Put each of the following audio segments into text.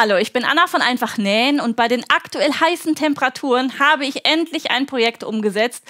Hallo, ich bin Anna von Einfach Nähen und bei den aktuell heißen Temperaturen habe ich endlich ein Projekt umgesetzt,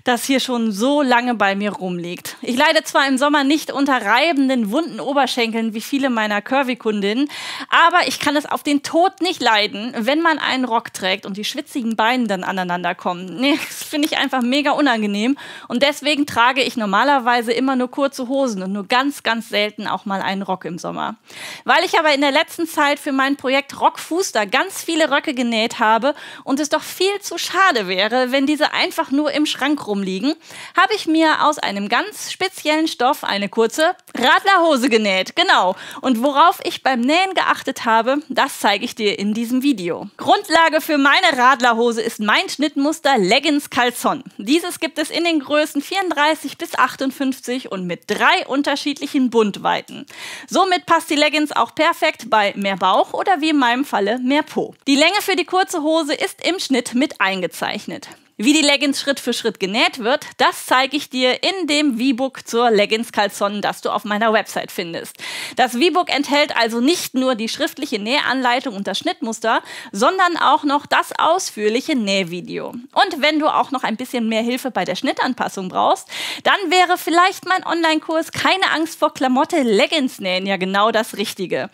das hier schon so lange bei mir rumliegt. Ich leide zwar im Sommer nicht unter reibenden, wunden Oberschenkeln wie viele meiner Curvy-Kundinnen, aber ich kann es auf den Tod nicht leiden, wenn man einen Rock trägt und die schwitzigen Beine dann aneinander kommen. Nee, das finde ich einfach mega unangenehm und deswegen trage ich normalerweise immer nur kurze Hosen und nur ganz, ganz selten auch mal einen Rock im Sommer. Weil ich aber in der letzten Zeit für mein Projekt Rockfuster ganz viele Röcke genäht habe und es doch viel zu schade wäre, wenn diese einfach nur im Schrank rumliegen, habe ich mir aus einem ganz speziellen Stoff eine kurze Radlerhose genäht. Genau. Und worauf ich beim Nähen geachtet habe, das zeige ich dir in diesem Video. Grundlage für meine Radlerhose ist mein Schnittmuster Leggings Caleçon. Dieses gibt es in den Größen 34 bis 58 und mit 3 unterschiedlichen Buntweiten. Somit passt die Leggings auch perfekt bei mehr Bauch oder wie in meinem Falle mehr Po. Die Länge für die kurze Hose ist im Schnitt mit eingezeichnet. Wie die Leggings Schritt für Schritt genäht wird, das zeige ich dir in dem V-Book zur Leggings Caleçon, das du auf meiner Website findest. Das V-Book enthält also nicht nur die schriftliche Nähanleitung und das Schnittmuster, sondern auch noch das ausführliche Nähvideo. Und wenn du auch noch ein bisschen mehr Hilfe bei der Schnittanpassung brauchst, dann wäre vielleicht mein Online-Kurs Keine Angst vor Klamotte Leggings nähen ja genau das Richtige.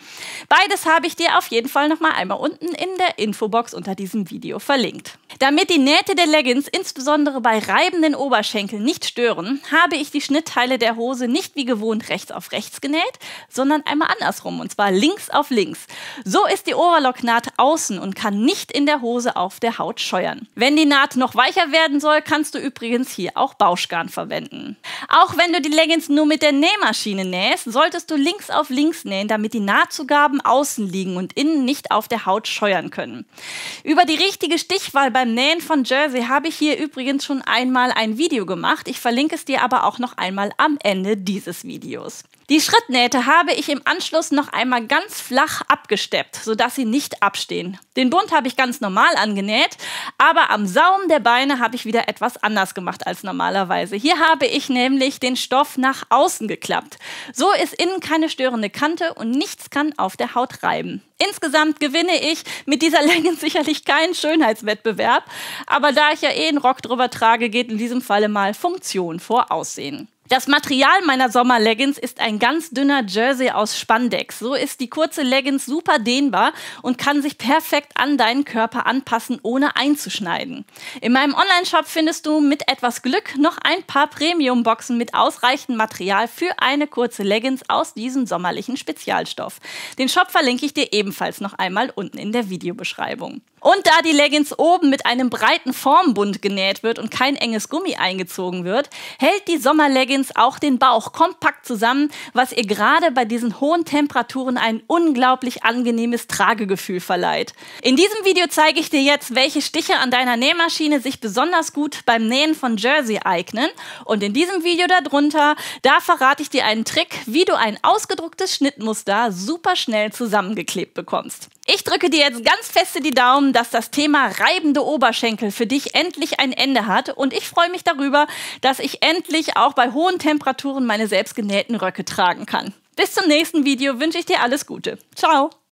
Beides habe ich dir auf jeden Fall noch mal einmal unten in der Infobox unter diesem Video verlinkt. Damit die Nähte der Leggings insbesondere bei reibenden Oberschenkeln nicht stören, habe ich die Schnittteile der Hose nicht wie gewohnt rechts auf rechts genäht, sondern einmal andersrum, und zwar links auf links. So ist die Overlocknaht außen und kann nicht in der Hose auf der Haut scheuern. Wenn die Naht noch weicher werden soll, kannst du übrigens hier auch Bauschgarn verwenden. Auch wenn du die Leggings nur mit der Nähmaschine nähst, solltest du links auf links nähen, damit die Nahtzugaben außen liegen und innen nicht auf der Haut scheuern können. Über die richtige Stichwahl beim Nähen von Jersey habe ich hier übrigens schon einmal ein Video gemacht. Ich verlinke es dir aber auch noch einmal am Ende dieses Videos. Die Schrittnähte habe ich im Anschluss noch einmal ganz flach abgesteppt, sodass sie nicht abstehen. Den Bund habe ich ganz normal angenäht, aber am Saum der Beine habe ich wieder etwas anders gemacht als normalerweise. Hier habe ich nämlich den Stoff nach außen geklappt. So ist innen keine störende Kante und nichts kann auf der Haut reiben. Insgesamt gewinne ich mit dieser Leggings sicherlich keinen Schönheitswettbewerb, aber da ich ja eh einen Rock drüber trage, geht in diesem Falle mal Funktion vor Aussehen. Das Material meiner Sommerleggings ist ein ganz dünner Jersey aus Spandex. So ist die kurze Leggings super dehnbar und kann sich perfekt an deinen Körper anpassen, ohne einzuschneiden. In meinem Online-Shop findest du mit etwas Glück noch ein paar Premium-Boxen mit ausreichend Material für eine kurze Leggings aus diesem sommerlichen Spezialstoff. Den Shop verlinke ich dir ebenfalls noch einmal unten in der Videobeschreibung. Und da die Leggings oben mit einem breiten Formbund genäht wird und kein enges Gummi eingezogen wird, hält die Sommerleggings auch den Bauch kompakt zusammen, was ihr gerade bei diesen hohen Temperaturen ein unglaublich angenehmes Tragegefühl verleiht. In diesem Video zeige ich dir jetzt, welche Stiche an deiner Nähmaschine sich besonders gut beim Nähen von Jersey eignen. Und in diesem Video darunter, da verrate ich dir einen Trick, wie du ein ausgedrucktes Schnittmuster super schnell zusammengeklebt bekommst. Ich drücke dir jetzt ganz feste die Daumen, dass das Thema reibende Oberschenkel für dich endlich ein Ende hat und ich freue mich darüber, dass ich endlich auch bei hohen Temperaturen meine selbstgenähten Röcke tragen kann. Bis zum nächsten Video wünsche ich dir alles Gute. Ciao!